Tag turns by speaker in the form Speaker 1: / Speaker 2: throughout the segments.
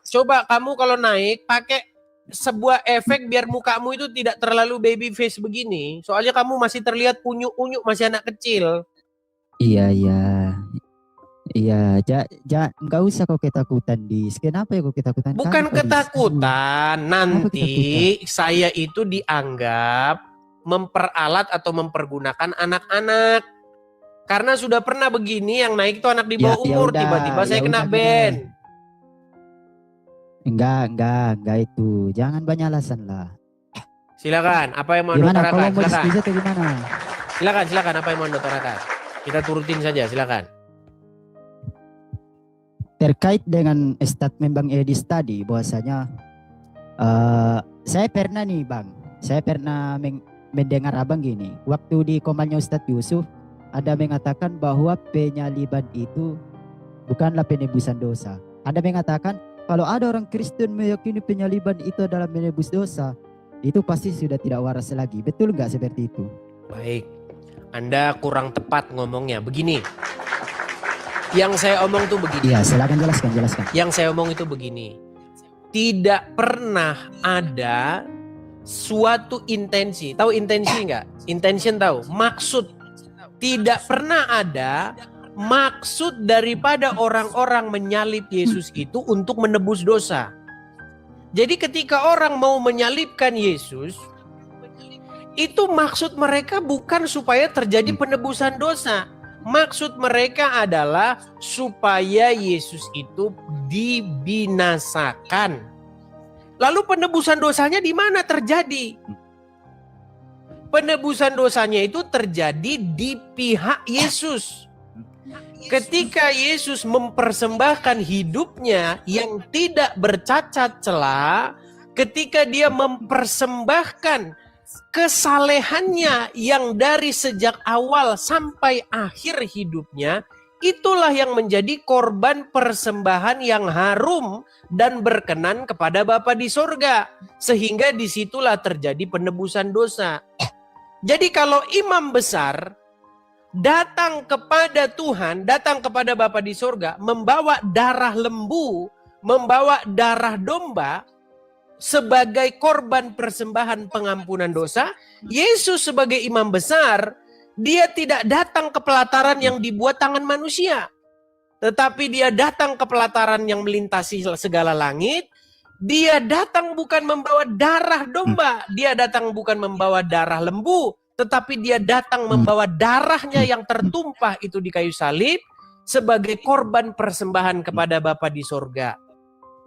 Speaker 1: Coba kamu kalau naik pakai sebuah efek biar mukamu itu tidak terlalu baby face begini. Soalnya kamu masih terlihat unyuk-unyuk, masih anak kecil.
Speaker 2: Iya, iya. Iya, nggak usah kau ketakutan, Dis. Kenapa ya kau ketakutan kali,
Speaker 1: Bukan
Speaker 2: Pak Dis?
Speaker 1: ketakutan,
Speaker 2: Kenapa
Speaker 1: nanti
Speaker 2: ketakutan?
Speaker 1: saya itu dianggap memperalat atau mempergunakan anak-anak. Karena sudah pernah begini, yang naik itu anak di
Speaker 2: Ya,
Speaker 1: bawah umur, tiba-tiba saya kena ban.
Speaker 2: Enggak itu. Jangan banyak alasan lah.
Speaker 1: Silakan, apa yang mau Anda
Speaker 2: Gimana? Kau
Speaker 1: utarakan?
Speaker 2: mau
Speaker 1: Silakan.
Speaker 2: diskusi atau gimana?
Speaker 1: Silakan, apa yang mau Anda utarakan? Kita turutin saja, silakan.
Speaker 2: Terkait dengan statement Bang Edis tadi, bahwasanya saya pernah nih Bang, saya pernah mendengar abang gini, waktu di komalnya Ustadz Yusuf ada mengatakan bahwa penyaliban itu bukanlah penebusan dosa. Ada mengatakan kalau ada orang Kristen meyakini penyaliban itu adalah menebus dosa, itu pasti sudah tidak waras lagi. Betul nggak seperti itu?
Speaker 1: Baik, Anda kurang tepat ngomongnya. Begini, yang saya omong tuh begini.
Speaker 2: Iya, silakan jelaskan.
Speaker 1: Yang saya omong itu begini. Tidak pernah ada suatu intensi. Tahu intensi nggak? Intention tahu? Maksud. Tidak pernah ada maksud daripada orang-orang menyalib Yesus itu untuk menebus dosa. Jadi ketika orang mau menyalibkan Yesus, itu maksud mereka bukan supaya terjadi penebusan dosa. Maksud mereka adalah supaya Yesus itu dibinasakan. Lalu penebusan dosanya di mana terjadi? Penebusan dosanya itu terjadi di pihak Yesus. Ketika Yesus mempersembahkan hidupnya yang tidak bercacat celah, ketika dia mempersembahkan kesalehannya yang dari sejak awal sampai akhir hidupnya, itulah yang menjadi korban persembahan yang harum dan berkenan kepada Bapa di sorga. Sehingga disitulah terjadi penebusan dosa. Jadi kalau imam besar datang kepada Tuhan, datang kepada Bapa di sorga, membawa darah lembu, membawa darah domba, sebagai korban persembahan pengampunan dosa, Yesus sebagai imam besar, dia tidak datang ke pelataran yang dibuat tangan manusia. Tetapi dia datang ke pelataran yang melintasi segala langit. Dia datang bukan membawa darah domba. Dia datang bukan membawa darah lembu. Tetapi dia datang membawa darahnya yang tertumpah itu di kayu salib sebagai korban persembahan kepada Bapa di sorga.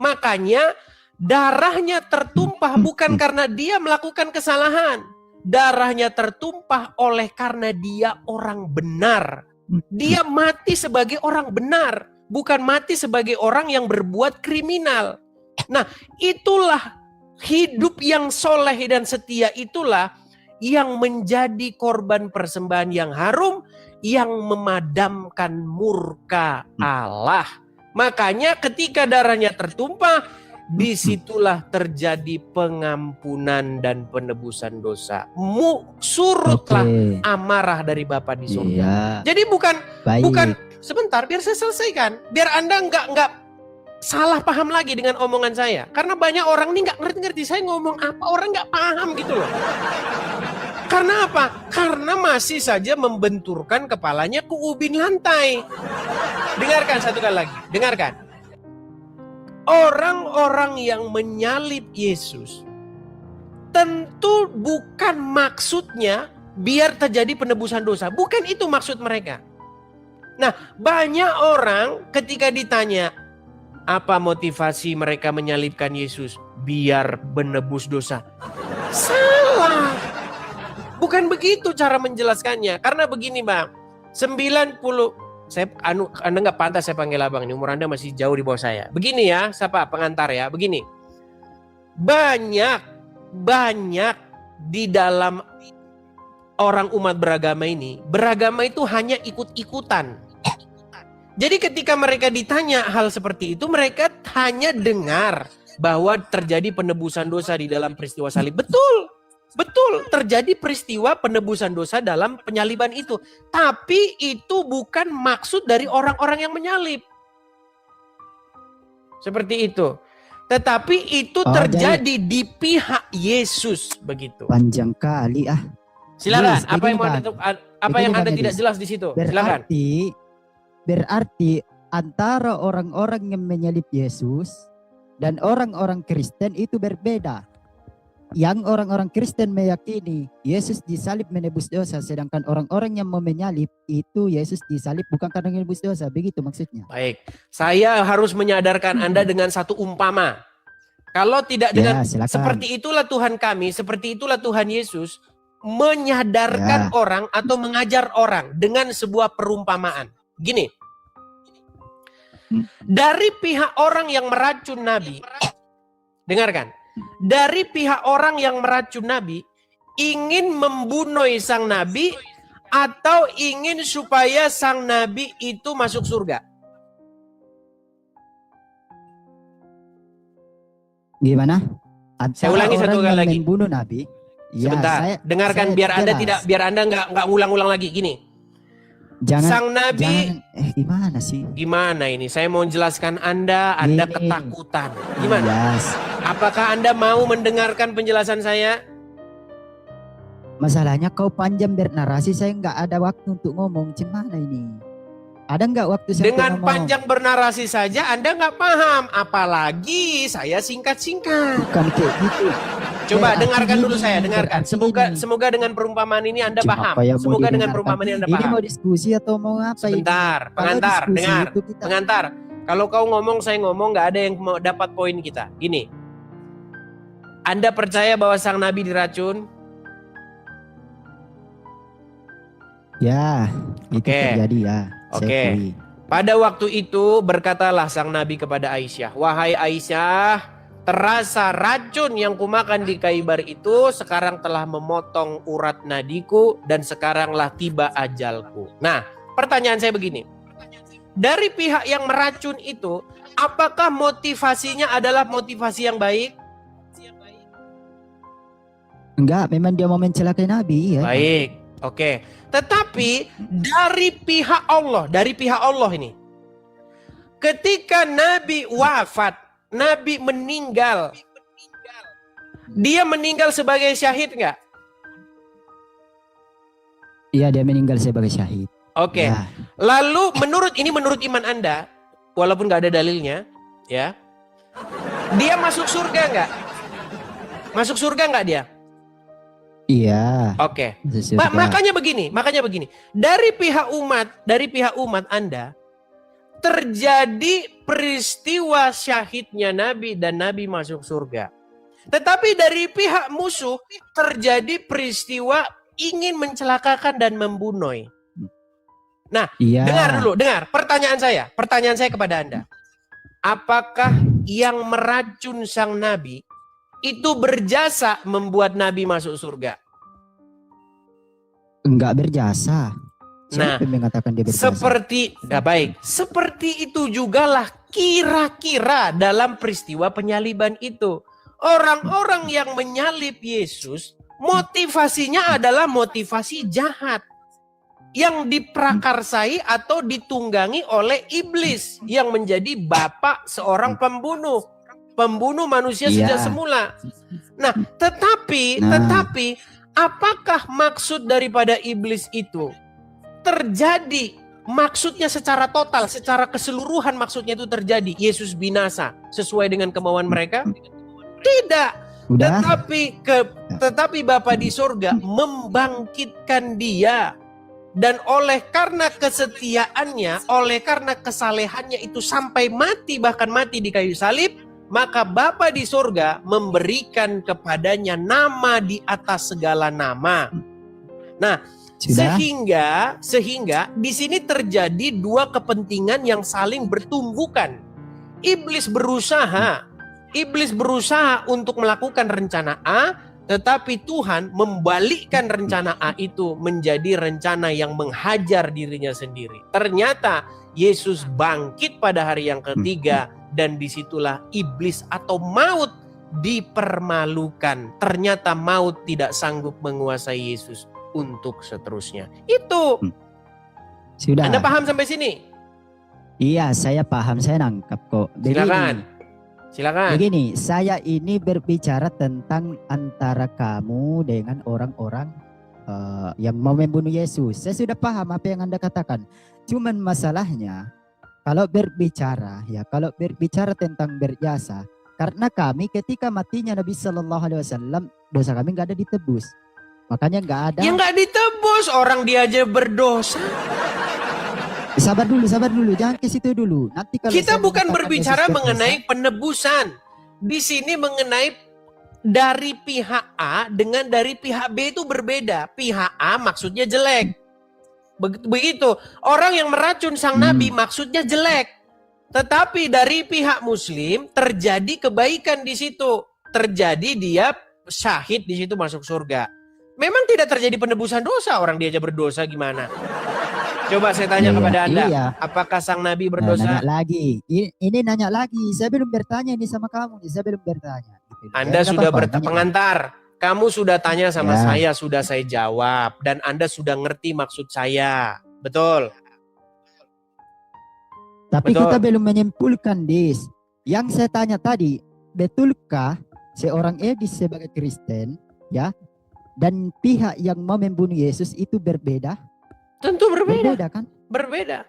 Speaker 1: Makanya darahnya tertumpah bukan karena dia melakukan kesalahan. Darahnya tertumpah oleh karena dia orang benar. Dia mati sebagai orang benar, bukan mati sebagai orang yang berbuat kriminal. Nah, itulah hidup yang soleh dan setia, itulah yang menjadi korban persembahan yang harum, yang memadamkan murka Allah. Makanya ketika darahnya tertumpah, disitulah terjadi pengampunan dan penebusan dosa. Surutlah amarah dari Bapa di surga. Jadi bukan sebentar, biar saya selesaikan, biar Anda nggak salah paham lagi dengan omongan saya. Karena banyak orang ini nggak ngerti-ngerti saya ngomong apa, orang nggak paham gitu loh. Karena apa? Karena masih saja membenturkan kepalanya ke ubin lantai. Dengarkan satu kali lagi, dengarkan. Orang-orang yang menyalib Yesus tentu bukan maksudnya biar terjadi penebusan dosa. Bukan itu maksud mereka. Nah, banyak orang ketika ditanya apa motivasi mereka menyalibkan Yesus, biar menebus dosa. Salah. Bukan begitu cara menjelaskannya. Karena begini Bang, 90, Anda nggak pantas saya panggil abang, ini umur Anda masih jauh di bawah saya. Begini ya, siapa pengantar ya, begini. Banyak di dalam orang umat beragama ini, beragama itu hanya ikut-ikutan. Jadi ketika mereka ditanya hal seperti itu, mereka hanya dengar bahwa terjadi penebusan dosa di dalam peristiwa salib. Betul, terjadi peristiwa penebusan dosa dalam penyaliban itu. Tapi itu bukan maksud dari orang-orang yang menyalib. Seperti itu. Tetapi itu terjadi di pihak Yesus begitu.
Speaker 2: Panjang kali ah.
Speaker 1: Silakan.
Speaker 2: Yes,
Speaker 1: Apa yang
Speaker 2: begini,
Speaker 1: apa yang
Speaker 2: Begini,
Speaker 1: Anda
Speaker 2: Bang
Speaker 1: tidak
Speaker 2: Edis.
Speaker 1: jelas di situ? Silakan.
Speaker 2: Berarti antara orang-orang yang menyalib Yesus dan orang-orang Kristen itu berbeda. Yang orang-orang Kristen meyakini Yesus disalib menebus dosa, sedangkan orang-orang yang mau menyalib itu Yesus disalib bukan karena menebus dosa. Begitu maksudnya.
Speaker 1: Baik, saya harus menyadarkan Anda dengan satu umpama. Kalau tidak dengan
Speaker 2: silakan.
Speaker 1: seperti itulah Tuhan kami, seperti itulah Tuhan Yesus menyadarkan orang atau mengajar orang dengan sebuah perumpamaan. Gini, dari pihak orang yang meracun Nabi, dengarkan, dari pihak orang yang meracun Nabi ingin membunuh sang Nabi atau ingin supaya sang Nabi itu masuk surga.
Speaker 2: Gimana?
Speaker 1: Saya ulangi satu kali lagi.
Speaker 2: Membunuh Nabi.
Speaker 1: Sebentar, dengarkan biar Anda nggak ngulang-ulang lagi. Gini, sang Nabi,
Speaker 2: gimana sih?
Speaker 1: Gimana ini? Saya mau jelaskan Anda ketakutan. Gimana? Apakah Anda mau mendengarkan penjelasan saya?
Speaker 2: Masalahnya kau panjang bernarasi, saya nggak ada waktu untuk ngomong. Gimana ini? Ada nggak waktu saya
Speaker 1: dengan panjang bernarasi saja Anda nggak paham, apalagi saya singkat-singkat.
Speaker 2: Bukan kayak gitu.
Speaker 1: Coba dengarkan dulu saya, dengarkan. Semoga dengan perumpamaan ini Anda paham. Semoga dengan perumpamaan ini Anda paham.
Speaker 2: Ini mau diskusi atau mau apa?
Speaker 1: Sebentar, pengantar, dengar. Pengantar, kalau kau ngomong saya ngomong, nggak ada yang mau dapat poin kita. Gini, Anda percaya bahwa sang Nabi diracun?
Speaker 2: Ya, itu terjadi ya.
Speaker 1: Oke. Pada waktu itu berkatalah sang Nabi kepada Aisyah, "Wahai Aisyah, terasa racun yang kumakan di Khaybar itu sekarang telah memotong urat nadiku dan sekaranglah tiba ajalku." Nah, pertanyaan saya begini. Dari pihak yang meracun itu, apakah motivasinya adalah motivasi yang baik?
Speaker 2: Enggak, memang dia mau mencelakai Nabi ya.
Speaker 1: Baik, oke. Tetapi dari pihak Allah ini, ketika Nabi wafat, Nabi meninggal, dia meninggal sebagai syahid nggak?
Speaker 2: Iya, dia meninggal sebagai syahid.
Speaker 1: Oke. Ya. Lalu menurut iman Anda, walaupun nggak ada dalilnya, ya, dia masuk surga nggak? Masuk surga nggak dia?
Speaker 2: Iya.
Speaker 1: Oke. Makanya begini. Dari pihak umat Anda terjadi peristiwa syahidnya Nabi dan Nabi masuk surga. Tetapi dari pihak musuh terjadi peristiwa ingin mencelakakan dan membunuh. Nah, dengar pertanyaan saya kepada Anda. Apakah yang meracun sang Nabi itu berjasa membuat Nabi masuk surga?
Speaker 2: Enggak berjasa.
Speaker 1: Siapa yang mengatakan dia berjasa? Seperti itu jugalah kira-kira dalam peristiwa penyaliban itu. Orang-orang yang menyalib Yesus motivasinya adalah motivasi jahat yang diprakarsai atau ditunggangi oleh iblis yang menjadi bapak seorang pembunuh manusia sejak semula. Nah, tetapi apakah maksud daripada iblis itu terjadi? Maksudnya secara total, secara keseluruhan maksudnya itu terjadi. Yesus binasa sesuai dengan kemauan mereka? Tidak. Tetapi Bapa di surga membangkitkan dia. Dan karena kesetiaannya, karena kesalehannya itu sampai mati, bahkan mati di kayu salib, maka Bapa di surga memberikan kepadanya nama di atas segala nama. Nah, sehingga di sini terjadi dua kepentingan yang saling bertumbukan. Iblis berusaha untuk melakukan rencana A, tetapi Tuhan membalikkan rencana A itu menjadi rencana yang menghajar dirinya sendiri. Ternyata Yesus bangkit pada hari yang ketiga. Dan disitulah iblis atau maut dipermalukan. Ternyata maut tidak sanggup menguasai Yesus untuk seterusnya. Itu.
Speaker 2: Sudah.
Speaker 1: Anda paham sampai sini?
Speaker 2: Iya, saya paham, saya nangkap kok.
Speaker 1: Silakan. Silakan.
Speaker 2: Begini, saya ini berbicara tentang antara kamu dengan orang-orang yang mau membunuh Yesus. Saya sudah paham apa yang Anda katakan. Cuman masalahnya, kalau berbicara tentang berjasa, karena kami ketika matinya Nabi Shallallahu Alaihi Wasallam, dosa kami nggak ada ditebus. Makanya nggak ada.
Speaker 1: Ya nggak ditebus, orang dia aja berdosa.
Speaker 2: Sabar dulu, jangan ke situ dulu. Nanti kalau
Speaker 1: Kita
Speaker 2: saya
Speaker 1: bukan
Speaker 2: mengatakan
Speaker 1: berbicara
Speaker 2: Yesus
Speaker 1: mengenai
Speaker 2: berdosa,
Speaker 1: penebusan. Di sini mengenai dari pihak A dengan dari pihak B itu berbeda. Pihak A maksudnya jelek. Begitu. Orang yang meracun sang nabi maksudnya jelek. Tetapi dari pihak muslim terjadi kebaikan di situ. Terjadi dia syahid di situ masuk surga. Memang tidak terjadi penebusan dosa, orang dia aja berdosa gimana? Coba saya tanya kepada Anda, apakah sang nabi berdosa?
Speaker 2: Nanya lagi. Ini nanya lagi. Saya belum bertanya ini sama kamu. Saya belum bertanya. Gitu.
Speaker 1: Anda sudah pengantar. Kamu sudah tanya sama saya, sudah saya jawab. Dan Anda sudah ngerti maksud saya. Betul?
Speaker 2: Tapi kita belum menyimpulkan, Dis. Yang saya tanya tadi, betulkah seorang Edis sebagai Kristen, ya, dan pihak yang mau membunuh Yesus itu berbeda?
Speaker 1: Tentu berbeda.
Speaker 2: Berbeda kan?
Speaker 1: Berbeda.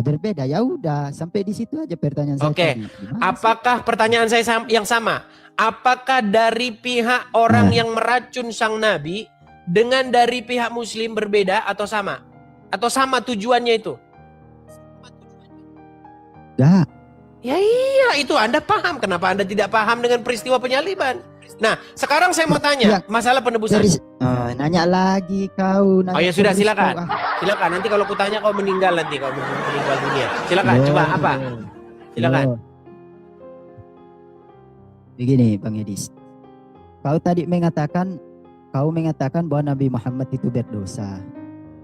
Speaker 2: Berbeda. Ya udah, sampai di situ aja pertanyaan saya.
Speaker 1: Oke. Apakah pertanyaan saya yang sama? Apakah dari pihak orang yang meracun sang nabi dengan dari pihak muslim berbeda atau sama? Atau sama tujuannya itu?
Speaker 2: Enggak.
Speaker 1: Ya iya, itu Anda paham. Kenapa Anda tidak paham dengan peristiwa penyaliban? Nah, sekarang saya mau tanya masalah penebusan.
Speaker 2: Nanya lagi kau.
Speaker 1: Oh ya sudah, silakan. Silakan. Nanti kalau kutanya kau meninggal nanti, kau meninggal dunia. Silakan. Coba apa? Silakan.
Speaker 2: Begini, Bang Edis. Kau tadi mengatakan bahwa Nabi Muhammad itu berdosa.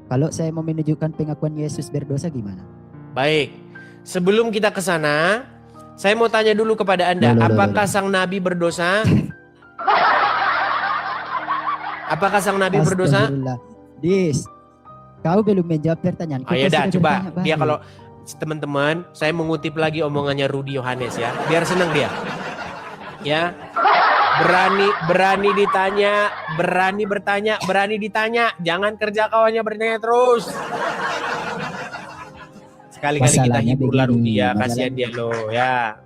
Speaker 2: Kalau saya mau menunjukkan pengakuan Yesus berdosa gimana?
Speaker 1: Baik. Sebelum kita ke sana, saya mau tanya dulu kepada Anda, apakah sang nabi berdosa? Apakah sang nabi berdosa?
Speaker 2: Dis, kau belum menjawab pertanyaan.
Speaker 1: Oh ya dah, coba dia kalau teman-teman, saya mengutip lagi omongannya Rudy Yohanes ya, biar senang dia. Ya, berani ditanya, berani bertanya, berani ditanya, jangan kerja kawannya bertanya terus. Sekali-kali kita hibur lah Rudy ya, kasihan dia loh ya.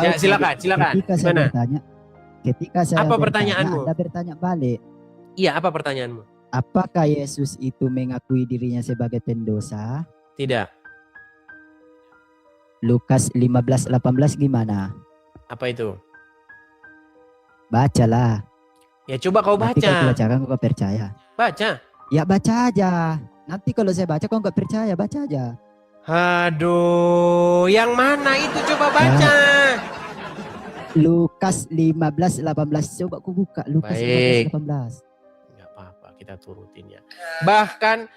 Speaker 2: Ya
Speaker 1: silakan.
Speaker 2: Ketika saya
Speaker 1: apa pertanyaanmu?
Speaker 2: Anda bertanya balik.
Speaker 1: Iya, apa pertanyaanmu?
Speaker 2: Apakah Yesus itu mengakui dirinya sebagai pendosa?
Speaker 1: Tidak.
Speaker 2: Lukas 15:18 gimana?
Speaker 1: Apa itu?
Speaker 2: Bacalah.
Speaker 1: Ya coba kau baca.
Speaker 2: Nanti kalau baca kau percaya.
Speaker 1: Baca.
Speaker 2: Ya baca aja. Nanti kalau saya baca kau nggak percaya, baca aja.
Speaker 1: Aduh, yang mana itu coba baca?
Speaker 2: Lukas 15:18. Coba aku buka Lukas 15:18.
Speaker 1: Enggak apa-apa, kita turutin ya. Bahkan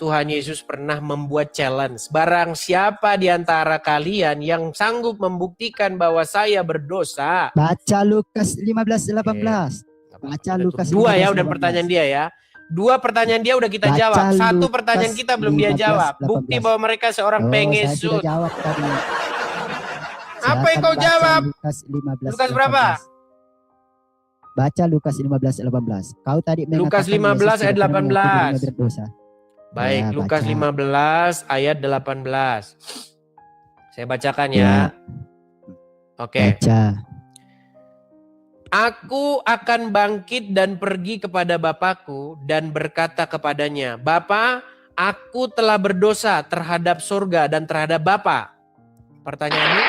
Speaker 1: Tuhan Yesus pernah membuat challenge. Barang siapa di antara kalian yang sanggup membuktikan bahwa saya berdosa.
Speaker 2: Baca Lukas 15:18. Baca Lukas 15:18.
Speaker 1: Dua ya udah pertanyaan dia ya. Dua pertanyaan dia udah kita jawab. Satu pertanyaan kita belum dia jawab. Bukti bahwa mereka seorang pengesut.
Speaker 2: Saya jawab tadi.
Speaker 1: Apa yang kau jawab? Lukas berapa?
Speaker 2: Baca Lukas 15:18. Kau tadi mengatakan
Speaker 1: Lukas 15 ayat 18. Baik,
Speaker 2: Ya,
Speaker 1: Lukas
Speaker 2: baca.
Speaker 1: 15 ayat 18. Saya bacakan ya. Oke.
Speaker 2: Baca.
Speaker 1: Aku akan bangkit dan pergi kepada Bapakku dan berkata kepadanya, Bapa, aku telah berdosa terhadap surga dan terhadap Bapa. Pertanyaannya?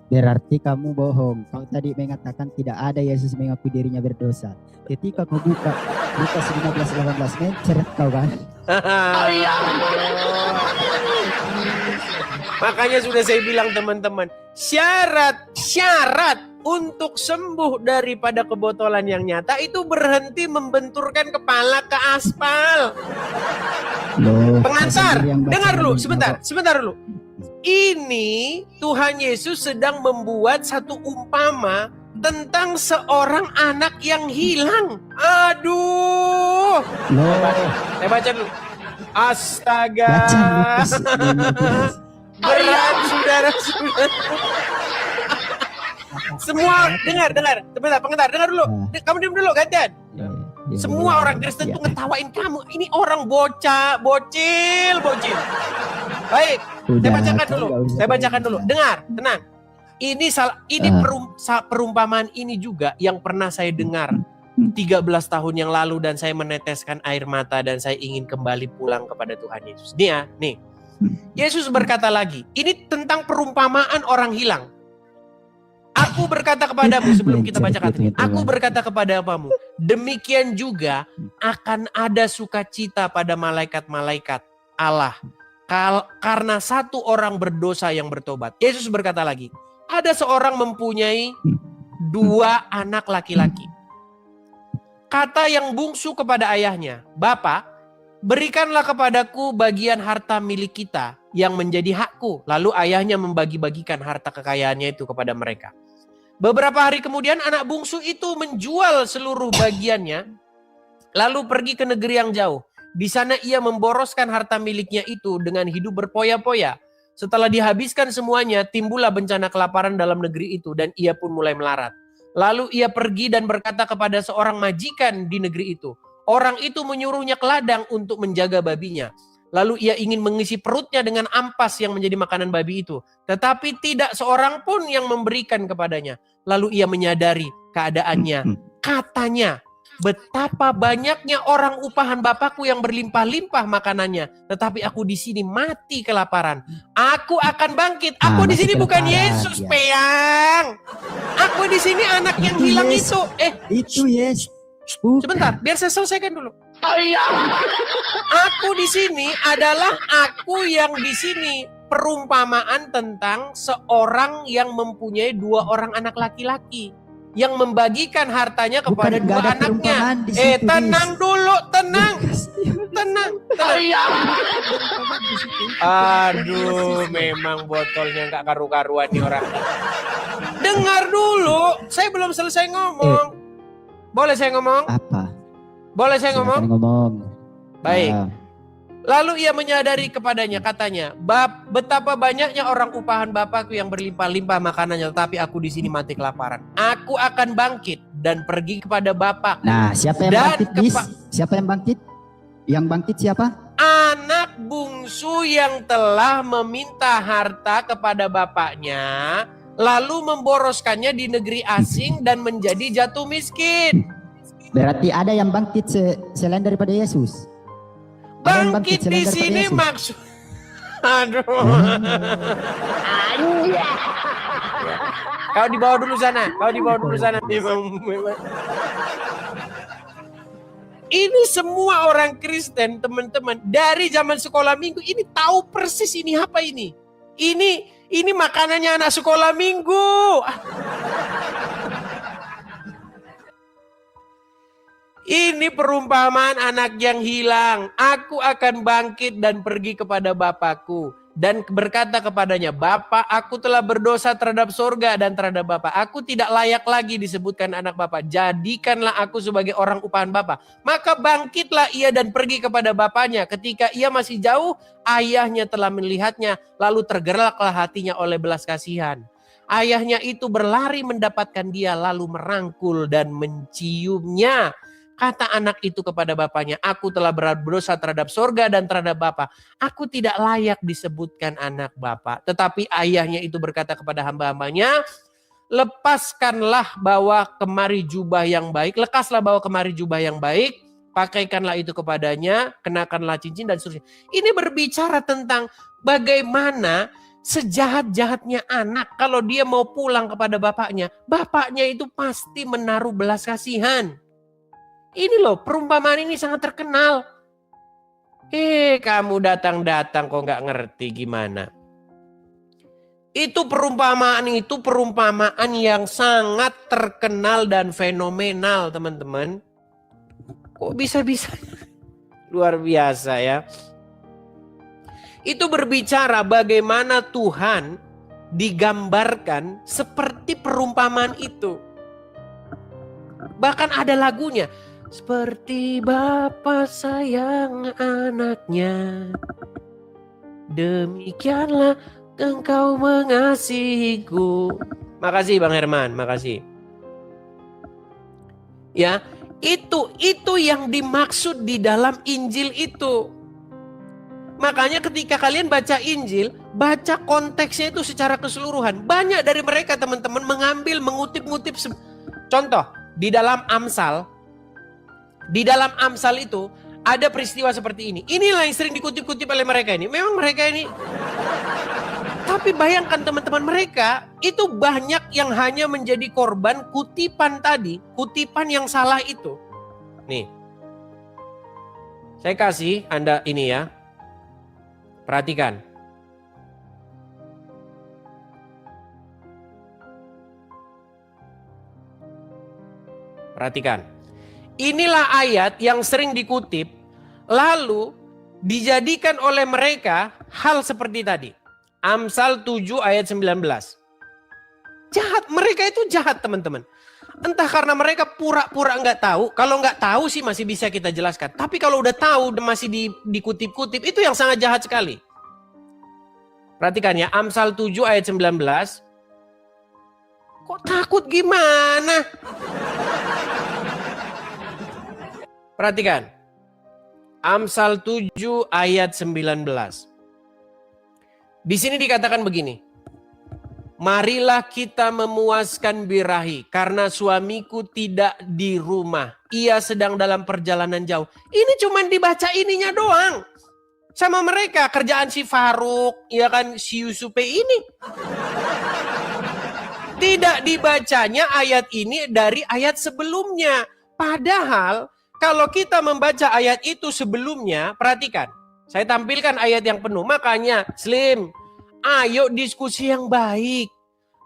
Speaker 2: Berarti kamu bohong. Kau tadi mengatakan tidak ada Yesus mengaku dirinya berdosa. Ketika kau buka Lukas 15:18, menceret kau kan?
Speaker 1: Makanya sudah saya bilang teman-teman, syarat untuk sembuh daripada kebotolan yang nyata itu berhenti membenturkan kepala ke aspal.
Speaker 2: Loh,
Speaker 1: pengantar, dengar dulu, sebentar dulu. Ini Tuhan Yesus sedang membuat satu umpama tentang seorang anak yang hilang. Aduh.
Speaker 2: Loh,
Speaker 1: Saya baca dulu. Astaga.
Speaker 2: baca Lukas 15.
Speaker 1: Berat saudara-saudara. Semua dengar. Sebentar, dengar dulu. Kamu diam dulu, gantian. Semua orang Kristen tuh ngetawain kamu. Ini orang bocil. Baik, saya bacakan dulu. Dengar, tenang. Ini perumpamaan ini juga yang pernah saya dengar 13 tahun yang lalu, dan saya meneteskan air mata dan saya ingin kembali pulang kepada Tuhan Yesus. Nih. Yesus berkata lagi, ini tentang perumpamaan orang hilang. Aku berkata kepadamu, sebelum kita bacakan ini, aku berkata kepadamu, demikian juga akan ada sukacita pada malaikat-malaikat Allah karena satu orang berdosa yang bertobat. Yesus berkata lagi, ada seorang mempunyai 2 anak laki-laki. Kata yang bungsu kepada ayahnya, Bapa, berikanlah kepadaku bagian harta milik kita yang menjadi hakku. Lalu ayahnya membagi-bagikan harta kekayaannya itu kepada mereka. Beberapa hari kemudian anak bungsu itu menjual seluruh bagiannya, lalu pergi ke negeri yang jauh. Di sana ia memboroskan harta miliknya itu dengan hidup berpoya-poya. Setelah dihabiskan semuanya, timbullah bencana kelaparan dalam negeri itu dan ia pun mulai melarat. Lalu ia pergi dan berkata kepada seorang majikan di negeri itu. Orang itu menyuruhnya ke ladang untuk menjaga babinya. Lalu ia ingin mengisi perutnya dengan ampas yang menjadi makanan babi itu. Tetapi tidak seorang pun yang memberikan kepadanya. Lalu ia menyadari keadaannya. Katanya, betapa banyaknya orang upahan Bapakku yang berlimpah-limpah makanannya, tetapi aku di sini mati kelaparan. Aku akan bangkit. Aku di sini bukan Yesus, Peyang. Aku di sini anak yang hilang itu.
Speaker 2: Itu Yesus.
Speaker 1: Sebentar, biar saya selesaikan dulu. Aku di sini adalah aku yang di sini. Perumpamaan tentang seorang yang mempunyai 2 orang anak laki-laki, yang membagikan hartanya kepada 2 anaknya. Tenang dulu, tenang. Aduh, memang botolnya nggak karu-karuan nih orang. Dengar dulu, saya belum selesai ngomong. Boleh saya ngomong?
Speaker 2: Apa?
Speaker 1: Boleh saya ngomong? Baik.
Speaker 2: Nah.
Speaker 1: Lalu ia menyadari kepadanya, katanya, betapa banyaknya orang upahan Bapakku yang berlimpah-limpah makanannya, tetapi aku di sini mati kelaparan. Aku akan bangkit dan pergi kepada Bapakku.
Speaker 2: Nah, siapa yang bangkit? Siapa yang bangkit? Yang bangkit siapa?
Speaker 1: Anak bungsu yang telah meminta harta kepada bapaknya, lalu memboroskannya di negeri asing dan menjadi jatuh miskin.
Speaker 2: Berarti ada yang bangkit selain daripada Yesus.
Speaker 1: Bangkit di sini maksud. Aduh. Kau dibawa dulu sana. Ini semua orang Kristen, teman-teman, dari zaman sekolah minggu ini tahu persis ini apa ini. Ini makanannya anak sekolah minggu. Ini perumpamaan anak yang hilang. Aku akan bangkit dan pergi kepada Bapakku. Dan berkata kepadanya, Bapa, aku telah berdosa terhadap sorga dan terhadap Bapa. Aku tidak layak lagi disebutkan anak Bapa. Jadikanlah aku sebagai orang upahan Bapa. Maka bangkitlah ia dan pergi kepada bapaknya. Ketika ia masih jauh, ayahnya telah melihatnya. Lalu tergeraklah hatinya oleh belas kasihan. Ayahnya itu berlari mendapatkan dia, lalu merangkul dan menciumnya. Kata anak itu kepada bapaknya, aku telah berdosa terhadap sorga dan terhadap Bapa. Aku tidak layak disebutkan anak Bapa. Tetapi ayahnya itu berkata kepada hamba-hambanya, lekaslah bawa kemari jubah yang baik, pakaikanlah itu kepadanya, kenakanlah cincin dan seterusnya. Ini berbicara tentang bagaimana sejahat-jahatnya anak kalau dia mau pulang kepada bapaknya itu pasti menaruh belas kasihan. Ini loh, perumpamaan ini sangat terkenal. Kamu datang-datang kok nggak ngerti gimana? Itu perumpamaan yang sangat terkenal dan fenomenal, teman-teman. Kok bisa-bisa? Luar biasa ya. Itu berbicara bagaimana Tuhan digambarkan seperti perumpamaan itu. Bahkan ada lagunya. Seperti Bapa sayang anaknya, demikianlah Engkau mengasihiku. Makasih Bang Herman, makasih. Ya, itu yang dimaksud di dalam Injil itu. Makanya ketika kalian baca Injil, baca konteksnya itu secara keseluruhan. Banyak dari mereka teman-teman mengambil, mengutip-ngutip. Contoh, di dalam Amsal itu ada peristiwa seperti ini. Inilah yang sering dikutip-kutip oleh mereka ini. Memang mereka ini. Tapi bayangkan teman-teman, mereka itu banyak yang hanya menjadi korban kutipan tadi. Kutipan yang salah itu. Nih. Saya kasih Anda ini ya. Perhatikan. Perhatikan. Inilah ayat yang sering dikutip, lalu dijadikan oleh mereka hal seperti tadi. Amsal 7 ayat 19. Jahat, mereka itu jahat teman-teman. Entah karena mereka pura-pura nggak tahu. Kalau nggak tahu sih masih bisa kita jelaskan. Tapi kalau udah tahu masih dikutip-kutip, itu yang sangat jahat sekali. Perhatikan ya, Amsal 7 ayat 19. Kok takut gimana? Perhatikan. Amsal 7 ayat 19. Di sini dikatakan begini. Marilah kita memuaskan birahi karena suamiku tidak di rumah. Ia sedang dalam perjalanan jauh. Ini cuman dibaca ininya doang. Sama mereka kerjaan si Faruk, ya kan, si Yusupe ini. Tidak dibacanya ayat ini dari ayat sebelumnya. Padahal kalau kita membaca ayat itu sebelumnya, perhatikan. Saya tampilkan ayat yang penuh. Makanya, Slim, ayo diskusi yang baik.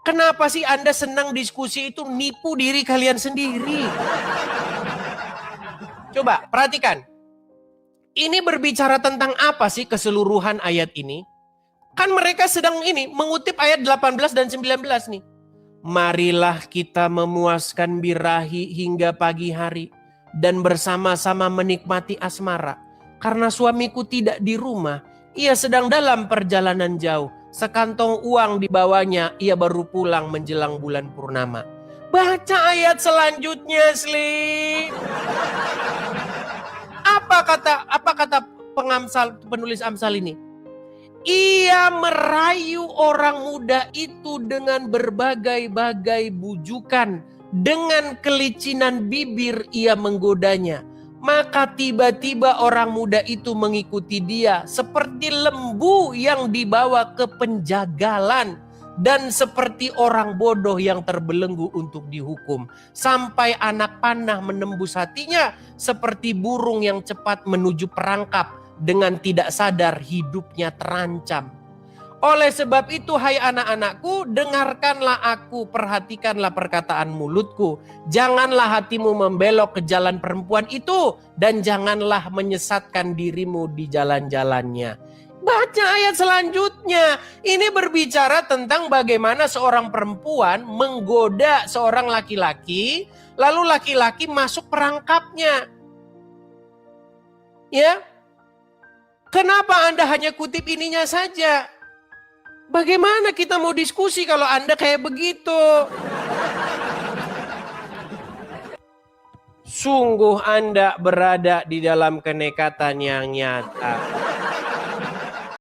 Speaker 1: Kenapa sih Anda senang diskusi itu nipu diri kalian sendiri? Coba, perhatikan. Ini berbicara tentang apa sih keseluruhan ayat ini? Kan mereka sedang ini mengutip ayat 18 dan 19 nih. Marilah kita memuaskan birahi hingga pagi hari dan bersama-sama menikmati asmara. Karena suamiku tidak di rumah, ia sedang dalam perjalanan jauh. Sekantong uang dibawanya, ia baru pulang menjelang bulan purnama. Baca ayat selanjutnya, Sli. Apa kata penulis Amsal ini? Ia merayu orang muda itu dengan berbagai-bagai bujukan. Dengan kelicinan bibir ia menggodanya. Maka tiba-tiba orang muda itu mengikuti dia. Seperti lembu yang dibawa ke penjagalan. Dan seperti orang bodoh yang terbelenggu untuk dihukum. Sampai anak panah menembus hatinya. Seperti burung yang cepat menuju perangkap. Dengan tidak sadar hidupnya terancam. Oleh sebab itu hai anak-anakku, dengarkanlah aku, perhatikanlah perkataan mulutku. Janganlah hatimu membelok ke jalan perempuan itu. Dan janganlah menyesatkan dirimu di jalan-jalannya. Baca ayat selanjutnya. Ini berbicara tentang bagaimana seorang perempuan menggoda seorang laki-laki. Lalu laki-laki masuk perangkapnya. Ya. Kenapa Anda hanya kutip ininya saja? Bagaimana kita mau diskusi kalau Anda kayak begitu? Sungguh Anda berada di dalam kenekatan yang nyata.